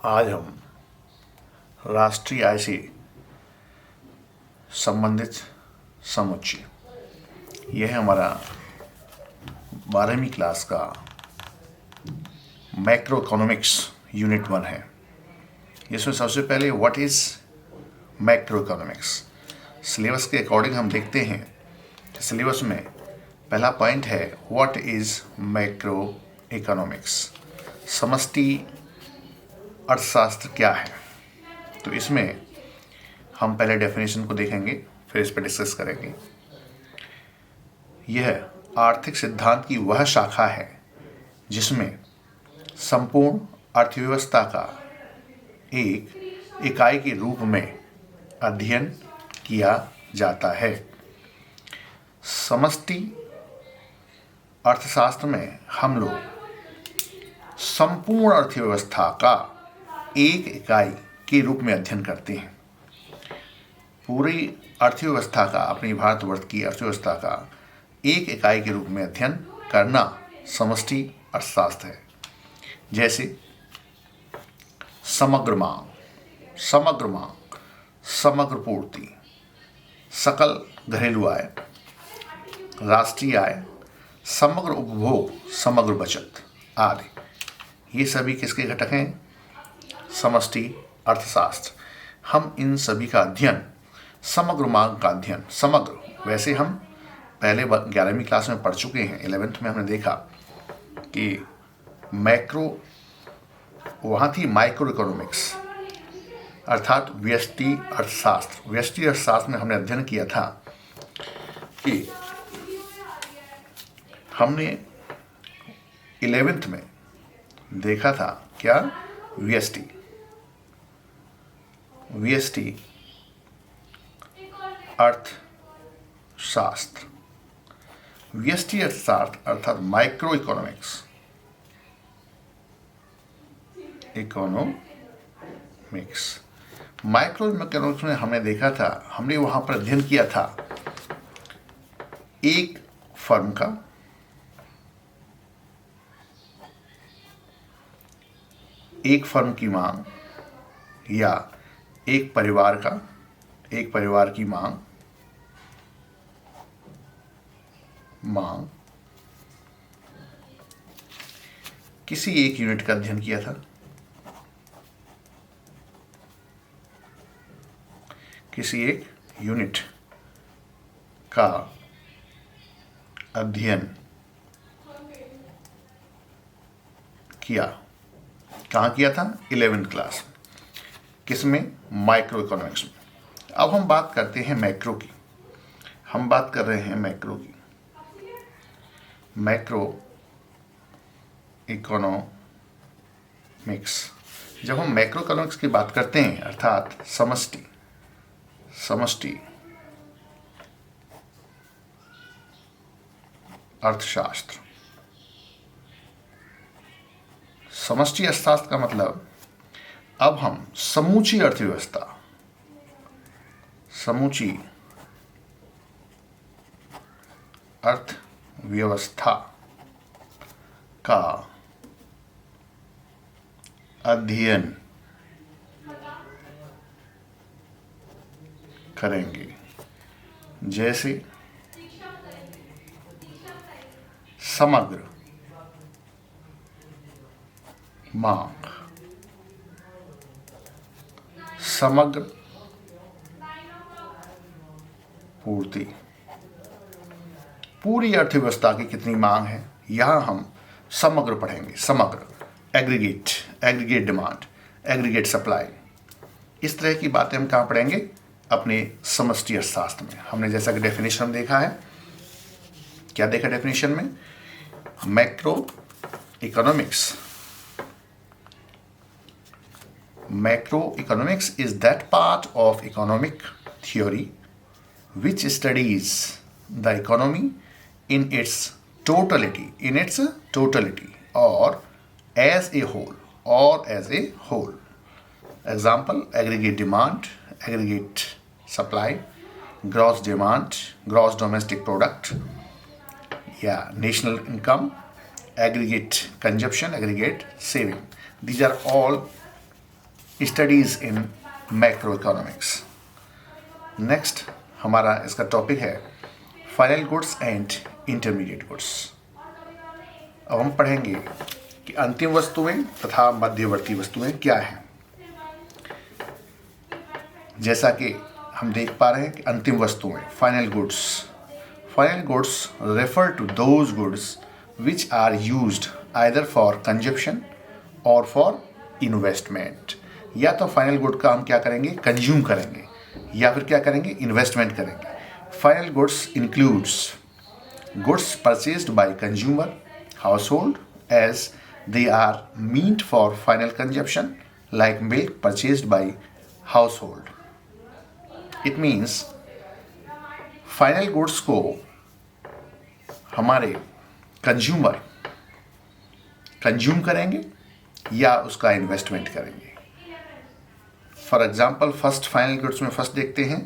आज हम राष्ट्रीय आय से संबंधित समुच्चय, यह हमारा 12वीं क्लास का मैक्रो इकोनॉमिक्स यूनिट 1 है। इसमें सबसे पहले what is macro economics, syllabus के अकॉर्डिंग हम देखते हैं। सिलेबस में पहला पॉइंट है व्हाट इज मैक्रो इकोनॉमिक्स, समष्टि अर्थशास्त्र क्या है। तो इसमें हम पहले डेफिनेशन को देखेंगे, फिर इस पर डिस्कस करेंगे। यह आर्थिक सिद्धांत की वह शाखा है जिसमें संपूर्ण अर्थव्यवस्था का एक इकाई के रूप में अध्ययन किया जाता है। समष्टि अर्थशास्त्र में हम लोग संपूर्ण अर्थव्यवस्था का एक इकाई के रूप में अध्ययन करते हैं। पूरी अर्थव्यवस्था का, अपनी भारतवर्ष की अर्थव्यवस्था का एक इकाई के रूप में अध्ययन करना समष्टि अर्थशास्त्र है। जैसे समग्र मांग, समग्र पूर्ति, सकल घरेलू आय, राष्ट्रीय आय, समग्र उपभोग, समग्र बचत आदि, ये सभी किसके घटक हैं? समष्टि अर्थशास्त्र। हम इन सभी का अध्ययन, समग्र मांग का अध्ययन, समग्र, वैसे हम पहले 11वीं क्लास में पढ़ चुके हैं। 11th में हमने देखा कि मैक्रो वहाँ थी, माइक्रो इकोनॉमिक्स अर्थात व्यष्टि अर्थशास्त्र। व्यष्टि अर्थशास्त्र में हमने अध्ययन किया था कि हमने 11th में देखा था क्या? व्यष्टि अर्थशास्त्र, व्यष्टि अर्थशास्त्र अर्थात माइक्रो इकोनॉमिक्स माइक्रो इकोनॉमिक्स में हमने देखा था, हमने वहां पर अध्ययन किया था एक फर्म का, एक फर्म की मांग या एक परिवार की मांग किसी एक यूनिट का अध्ययन किया था। किसी एक यूनिट का अध्ययन किया। कहाँ किया था? 11th class. किसमें? माइक्रो इकोनॉमिक्स में। अब हम बात करते हैं मैक्रो की। हम बात कर रहे हैं मैक्रो की। मैक्रो इकोनॉमिक्स, जब हम मैक्रो इकोनॉमिक्स की बात करते हैं अर्थात समष्टि अर्थशास्त्र। समष्टि अर्थशास्त्र का मतलब, अब हम समूची अर्थव्यवस्था का अध्ययन करेंगे। जैसे समग्र मांग, समग्र पूर्ति, पूरी अर्थव्यवस्था की कितनी मांग है, यहां हम समग्र पढ़ेंगे। समग्र, एग्रीगेट डिमांड, एग्रीगेट सप्लाई, इस तरह की बातें हम कहाँ पढ़ेंगे? अपने समष्टि अर्थशास्त्र में। हमने जैसा कि डेफिनेशन देखा है, क्या देखा डेफिनेशन में? Macro economics is that part of economic theory which studies the economy in its totality or as a whole. Example: aggregate demand, aggregate supply, gross demand, gross domestic product, national income, aggregate consumption, aggregate saving. These are all studies in macro economics. Next हमारा इसका topic है final goods and intermediate goods. अब हम पढ़ेंगे कि अंतिम वस्तुएं तथा मध्यवर्ती वस्तुएं क्या हैं। जैसा कि हम देख पा रहे हैं कि अंतिम वस्तुएं final goods refer to those goods which are used either for consumption और फॉर इन्वेस्टमेंट। या तो फाइनल गुड का हम क्या करेंगे, कंज्यूम करेंगे, या फिर क्या करेंगे, इन्वेस्टमेंट करेंगे। Final goods includes goods purchased by consumer household as they are meant for final consumption like milk purchased by household. It means final goods को हमारे कंज्यूमर कंज्यूम करेंगे या उसका इन्वेस्टमेंट करेंगे। For example first final goods में first देखते हैं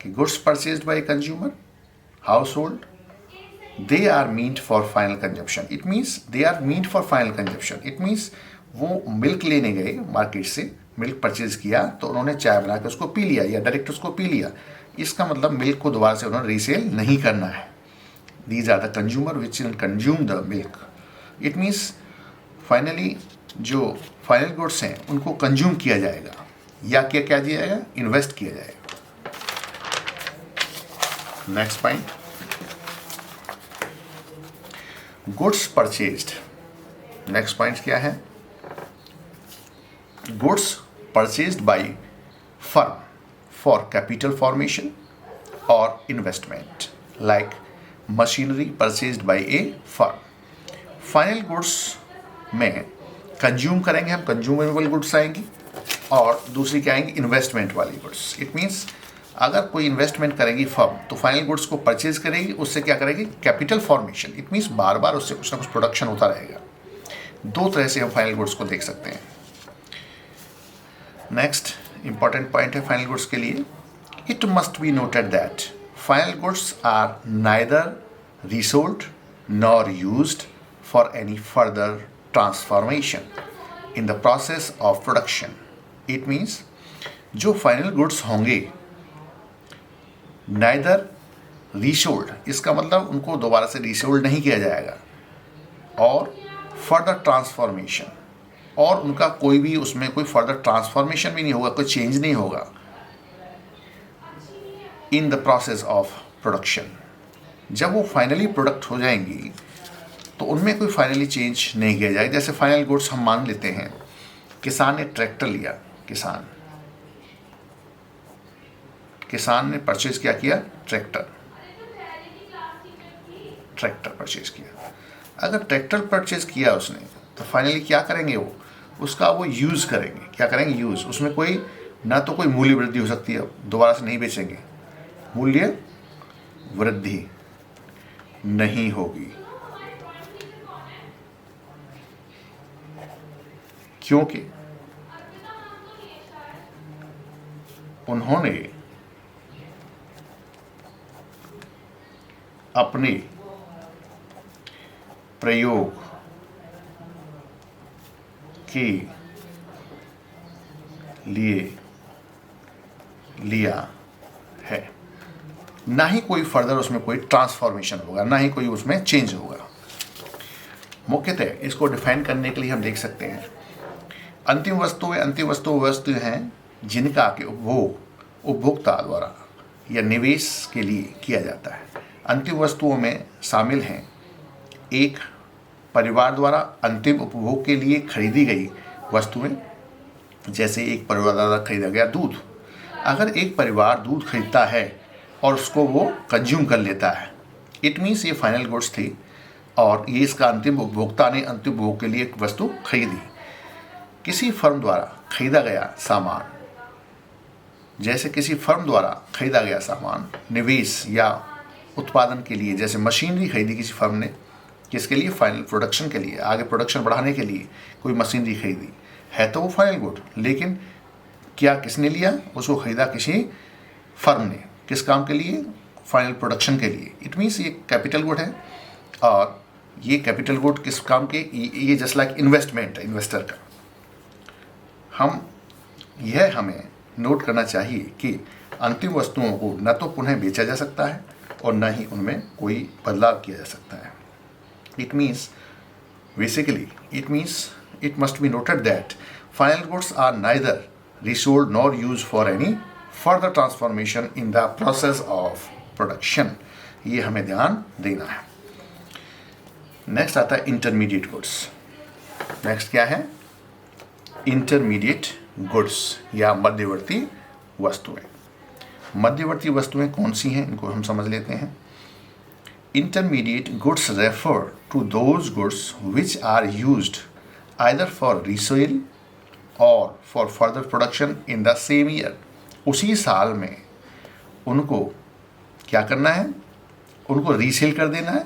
कि goods purchased by consumer house they are meant for final consumption. It means they are meant for final consumption. It means वो मिल्क लेने गए मार्केट से, मिल्क परचेज किया तो उन्होंने चाय बना के उसको पी लिया या डायरेक्ट उसको पी लिया। इसका मतलब मिल्क को दोबारा से उन्होंने रीसेल नहीं करना है। These are the consumer which will consume the milk. It means finally जो फाइनल गुड्स हैं उनको कंज्यूम किया जाएगा या क्या किया जाएगा, इन्वेस्ट किया जाएगा। Next point, goods purchased. Next point क्या है, goods purchased by firm for capital formation और investment like machinery purchased by a firm. Final goods में कंज्यूम करेंगे हम, कंज्यूमेबल गुड्स आएंगी, और दूसरी क्या आएंगी, इन्वेस्टमेंट वाली गुड्स। इट मीन्स अगर कोई इन्वेस्टमेंट करेगी फर्म तो फाइनल गुड्स को परचेज करेगी, उससे क्या करेगी, कैपिटल फॉर्मेशन। इट मीन्स बार बार उससे कुछ ना कुछ प्रोडक्शन होता रहेगा। दो तरह से हम फाइनल गुड्स को देख सकते हैं। नेक्स्ट इंपॉर्टेंट पॉइंट है फाइनल गुड्स के लिए, it must be noted that final goods are neither resold nor used for any further transformation in the process of production. It means जो फाइनल गुड्स होंगे neither resold, इसका मतलब उनको दोबारा से रीसोल्ड नहीं किया जाएगा, और फर्दर ट्रांसफॉर्मेशन, और उनका कोई भी उसमें कोई फर्दर ट्रांसफॉर्मेशन भी नहीं होगा, कोई चेंज नहीं होगा इन द प्रोसेस ऑफ प्रोडक्शन। जब वो फाइनली प्रोडक्ट हो जाएंगी तो उनमें कोई फाइनली चेंज नहीं किया जाएगा। जैसे फाइनल गुड्स हम मान लेते हैं, किसान ने ट्रैक्टर लिया, किसान ने परचेज क्या किया, ट्रैक्टर परचेज किया। अगर ट्रैक्टर परचेज किया उसने तो फाइनली क्या करेंगे, वो उसका वो यूज़ करेंगे। क्या करेंगे, यूज़। उसमें कोई ना तो कोई मूल्य वृद्धि हो सकती है, दोबारा से नहीं बेचेंगे, मूल्य वृद्धि नहीं होगी, क्योंकि उन्होंने अपने प्रयोग के लिए लिया है, ना ही कोई फर्दर उसमें कोई ट्रांसफॉर्मेशन होगा, ना ही कोई उसमें चेंज होगा। मुख्यतः इसको डिफाइन करने के लिए हम देख सकते हैं, अंतिम वस्तुएं हैं जिनका के उपभोग उपभोक्ता द्वारा या निवेश के लिए किया जाता है। अंतिम वस्तुओं में शामिल हैं, एक परिवार द्वारा अंतिम उपभोग के लिए खरीदी गई वस्तुएं, जैसे एक परिवार द्वारा खरीदा गया दूध। अगर एक परिवार दूध खरीदता है और उसको वो कंज्यूम कर लेता है, इट मीन्स ये फाइनल गुड्स थी और ये इसका अंतिम उपभोक्ता ने अंतिम उपभोग के लिए एक वस्तु खरीदी। किसी फर्म द्वारा खरीदा गया सामान, जैसे किसी फर्म द्वारा खरीदा गया सामान निवेश या उत्पादन के लिए, जैसे मशीनरी खरीदी किसी फर्म ने, किसके लिए, फाइनल प्रोडक्शन के लिए, आगे प्रोडक्शन बढ़ाने के लिए कोई मशीनरी खरीदी है तो वो फाइनल गुड। लेकिन क्या किसने लिया, उसको खरीदा किसी फर्म ने, किस काम के लिए, फाइनल प्रोडक्शन के लिए। इट मीन्स ये कैपिटल गुड है, और ये कैपिटल गुड किस काम के, ये जस्ट लाइक इन्वेस्टमेंट है इन्वेस्टर का। हम यह हमें नोट करना चाहिए कि अंतिम वस्तुओं को न तो पुनः बेचा जा सकता है और न ही उनमें कोई बदलाव किया जा सकता है। It means it must be noted that final goods are neither resold nor used for any further transformation in the process of production। ये हमें ध्यान देना है। नेक्स्ट आता है इंटरमीडिएट गुड्स। नेक्स्ट क्या है? इंटरमीडिएट गुड्स या मध्यवर्ती वस्तुएं। मध्यवर्ती वस्तुएं कौन सी हैं, इनको हम समझ लेते हैं। Intermediate goods refer to those goods which are used either for resale or for further production in the same year। उसी साल में उनको क्या करना है? उनको रीसेल कर देना है।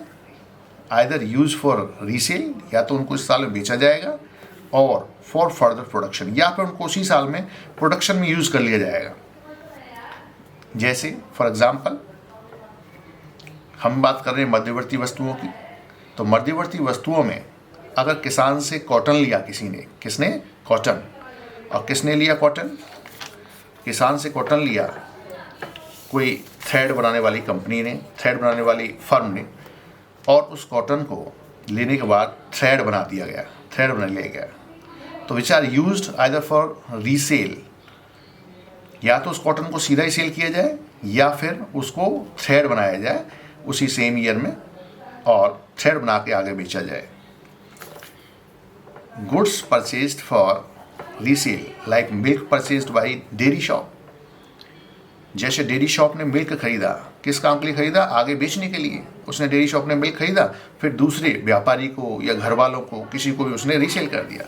आइदर यूज फॉर रीसेल, या तो उनको इस साल में बेचा जाएगा, और फॉर फर्दर प्रोडक्शन, या फिर उनको उसी साल में प्रोडक्शन में यूज कर लिया जाएगा। जैसे फॉर एग्जाम्पल हम बात कर रहे हैं मध्यवर्ती वस्तुओं की, तो मध्यवर्ती वस्तुओं में अगर किसान से कॉटन लिया किसी ने, किसने? कॉटन। और किसने लिया कॉटन? किसान से कॉटन लिया कोई थ्रेड बनाने वाली कंपनी ने, थ्रेड बनाने वाली फर्म ने, और उस कॉटन को लेने के बाद थ्रेड बना दिया गया, थ्रेड बना लिया गया, तो which are used either for resale, या तो उस कॉटन को सीधा ही सेल किया जाए या फिर उसको थ्रेड बनाया जाए उसी सेम ईयर में और थ्रेड बना के आगे बेचा जाए। Goods purchased for resale like milk purchased bye dairy shop. जैसे डेयरी शॉप ने मिल्क खरीदा, किस काम के लिए खरीदा? आगे बेचने के लिए। उसने डेयरी शॉप ने मिल्क खरीदा, फिर दूसरे व्यापारी को या घर वालों को, किसी को भी उसने रीसेल कर दिया।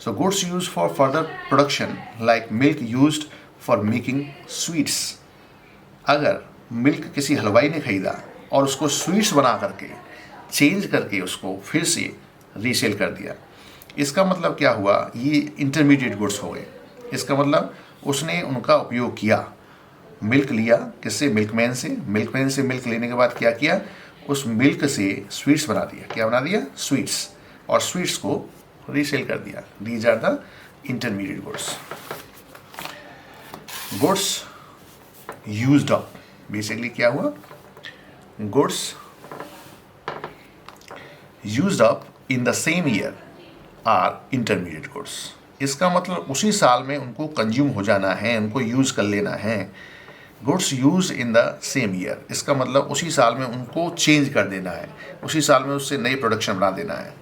So goods use for further production like milk used for making sweets. अगर मिल्क किसी हलवाई ने खरीदा और उसको स्वीट्स बना करके चेंज करके उसको फिर से रीसेल कर दिया, इसका मतलब क्या हुआ? ये इंटरमीडिएट गुड्स हो गए। इसका मतलब उसने उनका उपयोग किया। मिल्क लिया किससे? मिल्कमैन से। मिल्कमैन से मिल्क लेने के बाद क्या किया? उस मिल्क से स्वीट्स बना दिया। क्या बना दिया? स्वीट्स। और स्वीट्स को रीसेल कर दिया। These are the intermediate goods. Goods used up, basically क्या हुआ? Goods used up in the same year are intermediate goods. इसका मतलब उसी साल में उनको कंज्यूम हो जाना है, उनको यूज कर लेना है। Goods use in the same year, इसका मतलब उसी साल में उनको चेंज कर देना है, उसी साल में उससे नई प्रोडक्शन बना देना है।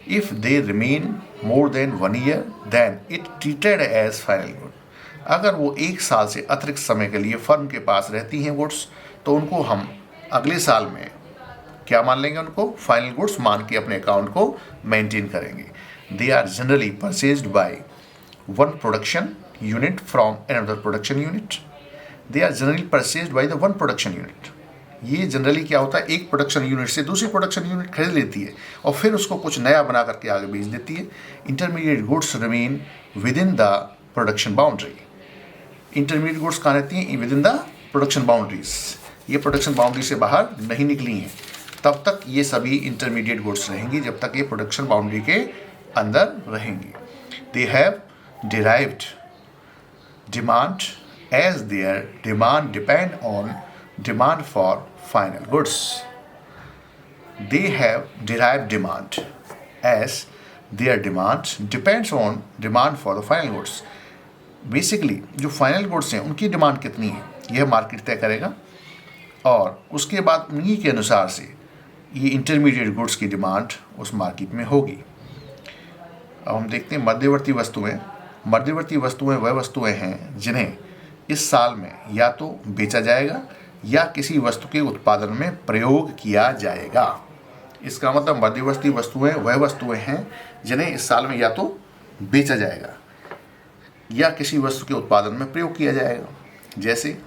If they remain more than 1 year then it treated as final good. अगर वो 1 साल से अतिरिक्त समय के लिए फर्म के पास रहती हैं गुड्स, तो उनको हम अगले साल में क्या मान लेंगे? उनको फाइनल गुड्स मान के अपने अकाउंट को मेंटेन करेंगे। They are generally purchased by one production unit from another production unit. They are generally purchased by the one production unit. ये जनरली क्या होता है? एक प्रोडक्शन यूनिट से दूसरी प्रोडक्शन यूनिट खरीद लेती है और फिर उसको कुछ नया बना करके आगे बेच देती है। Intermediate goods remain with in the production boundary. Intermediate goods कहाँ रहती हैं? With in the production boundaries. ये प्रोडक्शन बाउंड्री से बाहर नहीं निकली हैं, तब तक ये सभी इंटरमीडिएट गुड्स रहेंगी, जब तक ये प्रोडक्शन बाउंड्री के अंदर रहेंगी। They have derived demand as their demand depend on demand for final goods. They have derived demand as their demand depends on demand for the final goods. Basically जो final goods हैं उनकी demand कितनी है, यह market तय करेगा, और उसके बाद उन्हीं के अनुसार से ये इंटरमीडिएट गुड्स की डिमांड उस मार्केट में होगी। अब हम देखते हैं मध्यवर्ती वस्तुएं। मध्यवर्ती वस्तुएं वह वस्तुएं हैं जिन्हें इस साल में या तो बेचा जाएगा या किसी वस्तु के उत्पादन में प्रयोग किया जाएगा। इसका मतलब मध्यवर्ती वस्तुएं वह वस्तुएं हैं जिन्हें इस साल में या तो बेचा जाएगा या किसी वस्तु के उत्पादन में प्रयोग किया जाएगा। जैसे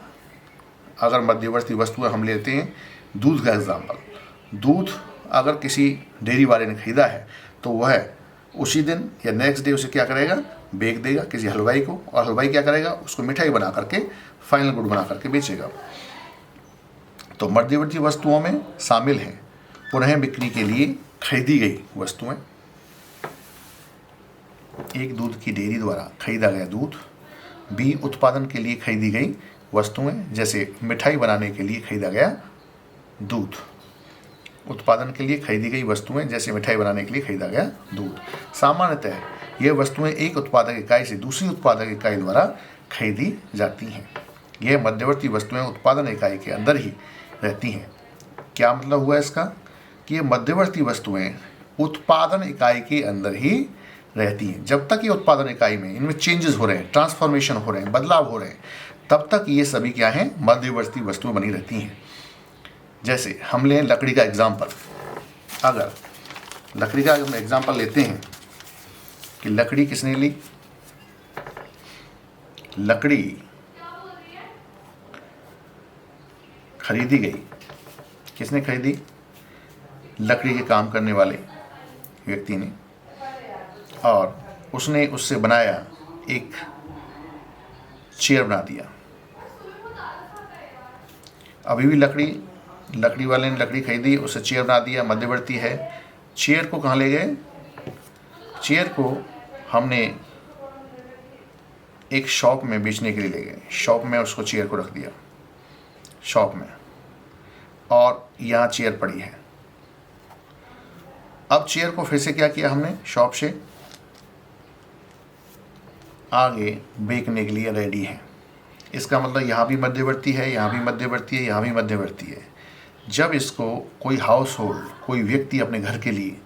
अगर मध्यवर्ती वस्तुएं हम लेते हैं दूध का एग्जाम्पल। दूध अगर किसी डेयरी वाले ने खरीदा है तो वह उसी दिन या नेक्स्ट डे उसे क्या करेगा? बेच देगा किसी हलवाई को, और हलवाई क्या करेगा? उसको मिठाई बना करके फाइनल गुड बना करके बेचेगा। तो मध्यवर्ती वस्तुओं में शामिल हैं पुनः बिक्री के लिए खरीदी गई वस्तुएं, एक दूध की डेयरी द्वारा खरीदा गया दूध। बी उत्पादन के लिए खरीदी गई वस्तुएं, जैसे मिठाई बनाने के लिए खरीदा गया दूध। उत्पादन के लिए खरीदी गई वस्तुएं जैसे मिठाई बनाने के लिए खरीदा गया दूध। सामान्यतः ये वस्तुएं एक उत्पादक इकाई से दूसरी उत्पादक इकाई द्वारा खरीदी जाती हैं। यह मध्यवर्ती वस्तुएं उत्पादन इकाई के अंदर ही रहती हैं। क्या मतलब हुआ इसका कि ये मध्यवर्ती वस्तुएं उत्पादन इकाई के अंदर ही रहती हैं। जब तक ये उत्पादन इकाई में इनमें चेंजेस हो रहे हैं, ट्रांसफॉर्मेशन हो रहे हैं, बदलाव हो रहे हैं, तब तक ये सभी क्या हैं, मध्यवर्ती वस्तुएं बनी रहती हैं। जैसे हम लें लकड़ी का एग्जाम्पल। अगर लकड़ी का हम एग्जाम्पल लेते हैं कि लकड़ी किसने ली, लकड़ी खरीदी गई, किसने खरीदी, लकड़ी के काम करने वाले व्यक्ति ने, और उसने उससे बनाया एक चेयर बना दिया। अभी भी लकड़ी वाले ने लकड़ी खरीदी, उससे चेयर बना दिया, मध्यवर्ती है। चेयर को कहाँ ले गए, चेयर को हमने एक शॉप में बेचने के लिए ले गए। शॉप में उसको चेयर को रख दिया, शॉप में, और यहाँ चेयर पड़ी है। अब चेयर को फिर से क्या किया हमने, शॉप से आगे बेचने के लिए रेडी है। इसका मतलब यहाँ भी मध्यवर्ती है, यहाँ भी मध्यवर्ती है, यहाँ भी मध्यवर्ती है। जब इसको कोई हाउस होल्ड, कोई व्यक्ति अपने घर के लिए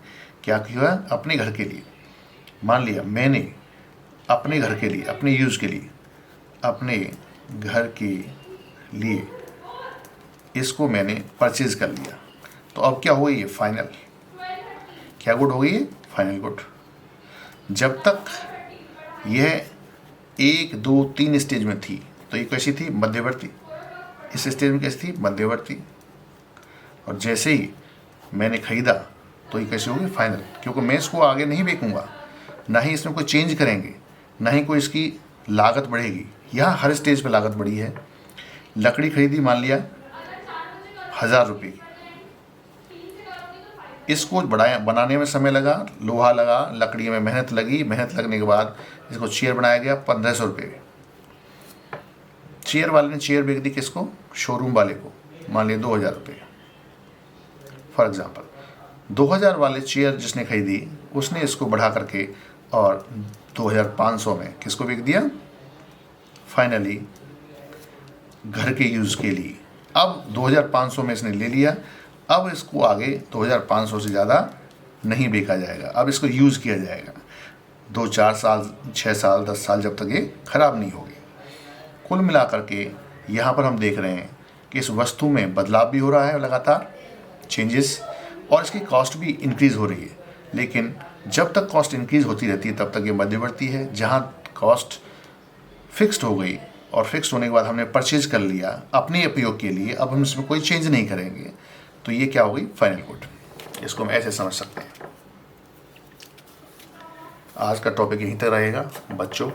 क्या किया, अपने घर के लिए, मान लिया मैंने अपने घर के लिए, अपने यूज़ के लिए, अपने घर के लिए इसको मैंने परचेज कर लिया, तो अब क्या हो गई, ये फाइनल, क्या गुड हो गई है, फाइनल गुड। जब तक यह 1 2 3 स्टेज में थी तो ये कैसी थी, मध्यवर्ती। इस स्टेज में कैसी थी, मध्यवर्ती। और जैसे ही मैंने खरीदा तो ये कैसे होगी, फाइनल, क्योंकि मैं इसको आगे नहीं बेचूंगा, ना ही इसमें कोई चेंज करेंगे, ना ही कोई इसकी लागत बढ़ेगी। यहाँ हर स्टेज पे लागत बढ़ी है। लकड़ी खरीदी मान लिया 1000 रुपये की, इसको बनाने में समय लगा, लोहा लगा, लकड़ी में मेहनत लगी, मेहनत लगने के बाद इसको चेयर बनाया गया 1500 रुपये। चेयर वाले ने चेयर बेच दी किसको, शोरूम वाले को, मान लिया 2000 रुपये फॉर एग्जांपल। 2000 वाले चेयर जिसने खरीदी उसने इसको बढ़ा करके और 2500 में किसको बेच दिया, फाइनली घर के यूज़ के लिए। अब 2500 में इसने ले लिया, अब इसको आगे 2500 से ज़्यादा नहीं बेचा जाएगा, अब इसको यूज़ किया जाएगा 2 4 साल 6 साल 10 साल, जब तक ये खराब नहीं होगी। कुल मिलाकर के यहाँ पर हम देख रहे हैं कि इस वस्तु में बदलाव भी हो रहा है लगातार, चेंजेस, और इसकी कॉस्ट भी इंक्रीज़ हो रही है। लेकिन जब तक कॉस्ट इंक्रीज़ होती रहती है तब तक ये मध्यवर्ती है। जहाँ कॉस्ट फिक्स्ड हो गई और फिक्स होने के बाद हमने परचेज कर लिया अपने उपयोग के लिए, अब हम इसमें कोई चेंज नहीं करेंगे, तो ये क्या होगी, फाइनल गुड। इसको हम ऐसे समझ सकते हैं। आज का टॉपिक यहीं तक रहेगा बच्चों।